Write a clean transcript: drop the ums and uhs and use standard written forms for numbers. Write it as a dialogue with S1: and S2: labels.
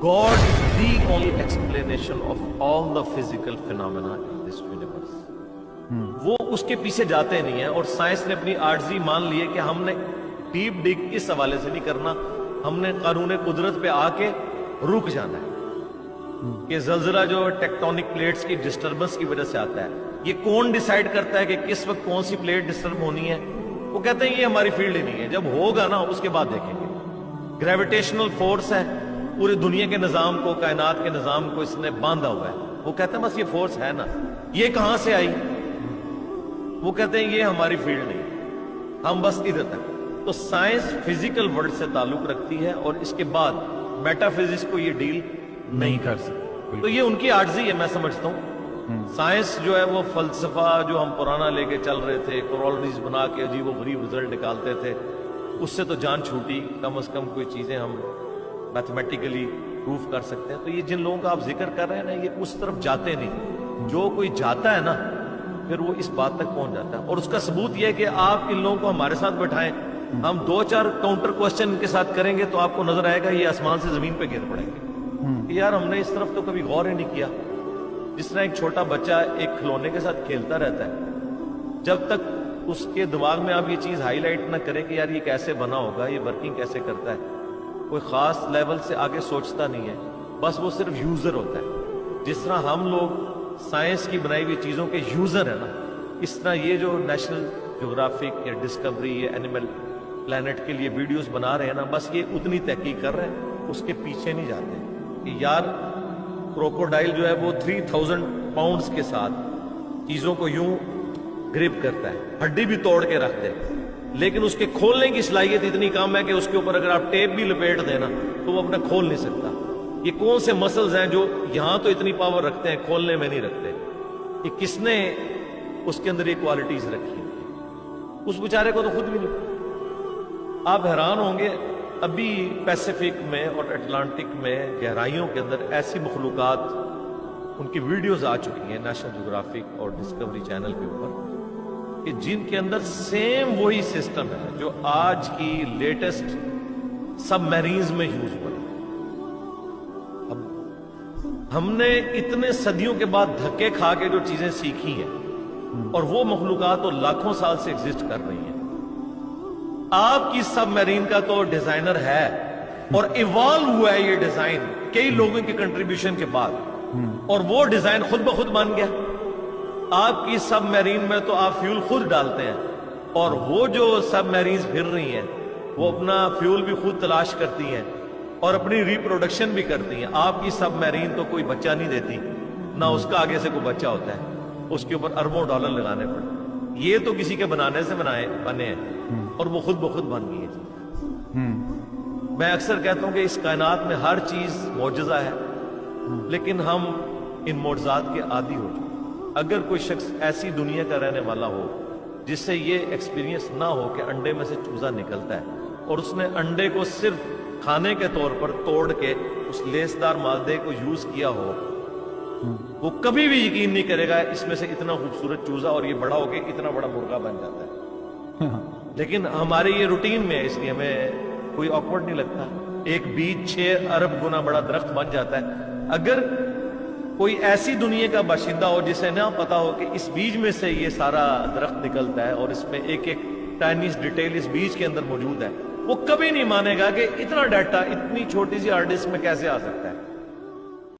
S1: God is the only explanation of all the physical phenomena in this universe. وہ اس کے پیچھے جاتے نہیں ہیں، اور سائنس نے اپنی عاجزی مان لی ہے کہ ہم نے ڈیپ ڈگ اس حوالے سے نہیں کرنا، ہم نے قانون قدرت پہ آ کے رک جانا ہے کہ زلزلہ جو ٹیکٹونک پلیٹس کی ڈسٹربنس کی وجہ سے آتا ہے، یہ کون ڈیسائیڈ کرتا ہے کہ کس وقت کون سی پلیٹ ڈسٹرب ہونی ہے؟ وہ کہتے ہیں یہ ہماری فیلڈ ہی نہیں ہے، جب ہوگا نا اس کے بعد دیکھیں گے۔ گریویٹیشنل فورس ہے، پورے دنیا کے نظام کو، کائنات کے نظام کو اس نے باندھا ہوا ہے، وہ کہتے ہیں بس یہ فورس ہے نا، یہ کہاں سے آئی؟ وہ کہتے ہیں یہ ہماری فیلڈ نہیں، ہم بس ادھر تک۔ تو سائنس فزیکل ورلڈ سے تعلق رکھتی ہے، اور اس کے بعد میٹا فزکس کو یہ ڈیل نہیں کر سکتی، تو یہ ان کی عاجزی ہے، میں سمجھتا ہوں۔ سائنس جو ہے وہ فلسفہ جو ہم پرانا لے کے چل رہے تھے، کورولریز بنا کے عجیب و غریب رزلٹ نکالتے تھے، اس سے تو جان چھوٹی، کم از کم کوئی چیزیں ہم میتھمیٹیکلی پروف کر سکتے ہیں۔ تو یہ جن لوگوں کا آپ ذکر کر رہے ہیں نا، یہ اس طرف جاتے نہیں، جو کوئی جاتا ہے نا پھر وہ اس بات تک پہنچ جاتا ہے، اور اس کا ثبوت یہ ہے کہ آپ ان لوگوں کو ہمارے ساتھ بٹھائیں، ہم 2-4 کاؤنٹر کوسچن ان کے ساتھ کریں گے تو آپ کو نظر آئے گا یہ آسمان سے زمین پہ گر پڑیں گے کہ یار ہم نے اس طرف تو کبھی غور ہی نہیں کیا۔ جس طرح ایک چھوٹا بچہ ایک کھلونے کے ساتھ کھیلتا رہتا ہے، جب تک اس کے دماغ میں آپ یہ چیز ہائی لائٹ نہ کریں کہ یار یہ کیسے بنا ہوگا، یہ ورکنگ کیسے کرتا ہے، کوئی خاص لیول سے آگے سوچتا نہیں ہے، بس وہ صرف یوزر ہوتا ہے۔ جس طرح ہم لوگ سائنس کی بنائی ہوئی چیزوں کے یوزر ہیں نا، اس طرح یہ جو نیشنل جغرافک یا ڈسکوری یا اینیمل پلانٹ کے لیے ویڈیوز بنا رہے ہیں نا، بس یہ اتنی تحقیق کر رہے ہیں، اس کے پیچھے نہیں جاتے کہ یار کروکوڈائل جو ہے وہ 3000 پاؤنڈز کے ساتھ چیزوں کو یوں گرپ کرتا ہے، ہڈی بھی توڑ کے رکھ دے، لیکن اس کے کھولنے کی صلاحیت اتنی کم ہے کہ اس کے اوپر اگر آپ ٹیپ بھی لپیٹ دیں نا تو وہ اپنا کھول نہیں سکتا۔ یہ کون سے مسلز ہیں جو یہاں تو اتنی پاور رکھتے ہیں، کھولنے میں نہیں رکھتے؟ یہ کس نے اس کے اندر یہ کوالٹیز رکھی؟ اس بیچارے کو تو خود بھی نہیں۔ آپ حیران ہوں گے، ابھی پیسیفک میں اور اٹلانٹک میں گہرائیوں کے اندر ایسی مخلوقات، ان کی ویڈیوز آ چکی ہیں نیشنل جغرافک اور ڈسکوری چینل کے اوپر، کہ جن کے اندر سیم وہی سسٹم ہے جو آج کی لیٹسٹ سب میرینز میں یوز ہوا ہے۔ اب ہم نے اتنے صدیوں کے بعد دھکے کھا کے جو چیزیں سیکھی ہیں، اور وہ مخلوقات تو لاکھوں سال سے ایگزسٹ کر رہی ہیں۔ آپ کی سب میرین کا تو ڈیزائنر ہے، اور ایوالو ہوا ہے یہ ڈیزائن کئی لوگوں کی کنٹریبیوشن کے بعد، اور وہ ڈیزائن خود بخود بن گیا۔ آپ کی سب میرین میں تو آپ فیول خود ڈالتے ہیں، اور وہ جو سب میرینز پھر رہی ہیں وہ اپنا فیول بھی خود تلاش کرتی ہیں اور اپنی ریپروڈکشن بھی کرتی ہیں۔ آپ کی سب میرین تو کوئی بچہ نہیں دیتی، نہ اس کا آگے سے کوئی بچہ ہوتا ہے، اس کے اوپر اربوں ڈالر لگانے پڑتے۔ یہ تو کسی کے بنانے سے بنے ہیں، اور وہ خود بخود بن گئی ہے۔ میں اکثر کہتا ہوں کہ اس کائنات میں ہر چیز معجزہ ہے، لیکن ہم ان معجزات کے عادی ہو چکے۔ اگر کوئی شخص ایسی دنیا کا رہنے والا ہو جس سے یہ ایکسپیرینس نہ ہو کہ انڈے میں سے چوزا نکلتا ہے، اور اس نے انڈے کو صرف کھانے کے طور پر توڑ کے اس لیسدار مادے کو یوز کیا ہو، وہ کبھی بھی یقین نہیں کرے گا اس میں سے اتنا خوبصورت چوزا اور یہ بڑا ہو کے اتنا بڑا مرغا بن جاتا ہے۔ لیکن ہمارے یہ روٹین میں ہے، اس لیے ہمیں کوئی آکورڈ نہیں لگتا۔ ایک بیج 6 ارب گنا بڑا درخت بن جاتا ہے۔ اگر کوئی ایسی دنیا کا باشندہ ہو جسے نہ پتا ہو کہ اس بیج میں سے یہ سارا درخت نکلتا ہے، اور اس میں ایک ایک ٹائنیس ڈیٹیل اس بیج کے اندر موجود ہے، وہ کبھی نہیں مانے گا کہ اتنا ڈیٹا اتنی چھوٹی سی ہارڈ ڈسک میں کیسے آ سکتا ہے۔